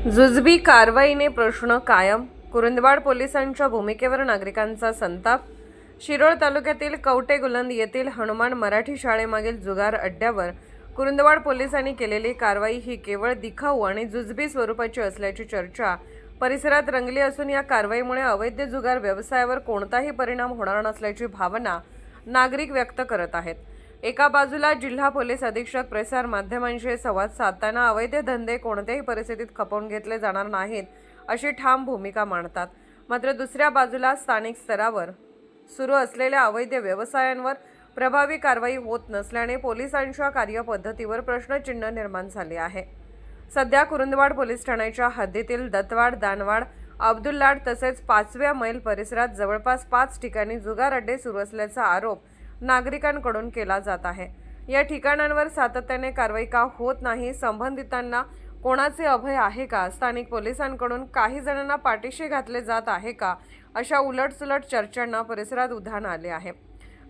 जुजबी कारवाईने प्रश्न कायम. कुरुंदवाड पोलिसांच्या भूमिकेवर नागरिकांचा संताप. शिरोळ तालुक्यातील कवटे गुलंद येथील हनुमान मराठी शाळेमागील जुगार अड्ड्यावर कुरुंदवाड पोलिसांनी केलेली कारवाई ही केवळ दिखाऊ आणि जुजबी स्वरूपाची असल्याची चर्चा परिसरात रंगली असून या कारवाईमुळे अवैध जुगार व्यवसायावर कोणताही परिणाम होणार नसल्याची भावना नागरिक व्यक्त करत आहेत. एका बाजूला जिल्हा पोलीस अधीक्षक प्रसार माध्यमांशी संवाद साधताना अवैध धंदे कोणत्याही परिस्थितीत खपवून घेतले जाणार नाहीत अशी ठाम भूमिका मांडतात. मात्र दुसऱ्या बाजूला स्थानिक स्तरावर सुरू असलेल्या अवैध व्यवसायांवर प्रभावी कारवाई होत नसल्याने पोलिसांच्या कार्यपद्धतीवर प्रश्नचिन्ह निर्माण झाले आहे. सध्या कुरुंदवाड पोलीस ठाण्याच्या हद्दीतील दत्तवाड, दानवाड, अब्दुल्लाड तसेच 5व्या मैल परिसरात जवळपास 5 ठिकाणी जुगार अड्डे सुरू असल्याचा आरोप नागरिकांकडून केला जात आहे. या ठिकाणांवर सातत्याने कारवाई का होत नाही? संबंधितांना कोणाचे अभय आहे का? स्थानिक पोलिसांकडून काही जणांना पाठीशी घातले जात आहे का? अशा उलटसुलट चर्चांना परिसरात उधाण आले आहे.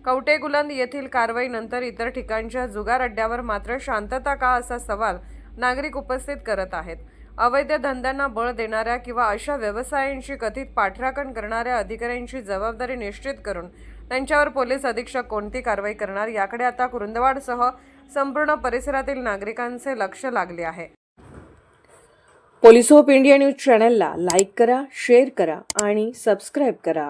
कवटे गुलंद येथील कारवाईनंतर इतर ठिकाणच्या जुगार अड्ड्यावर मात्र शांतता का, असा सवाल नागरिक उपस्थित करत आहेत. अवैध धंद्यांना बळ देणाऱ्या किंवा अशा व्यवसायांची कथित पाठराखण करणाऱ्या अधिकाऱ्यांची जबाबदारी निश्चित करून त्यांच्यावर पोलीस अधीक्षक कोणती कारवाई करणार याकडे आता कुरुंदवाडसह संपूर्ण परिसरातील नागरिकांचे लक्ष लागले आहे. पोलीस ऑफ इंडिया न्यूज चॅनलला लाईक करा, शेअर करा आणि सबस्क्राईब करा.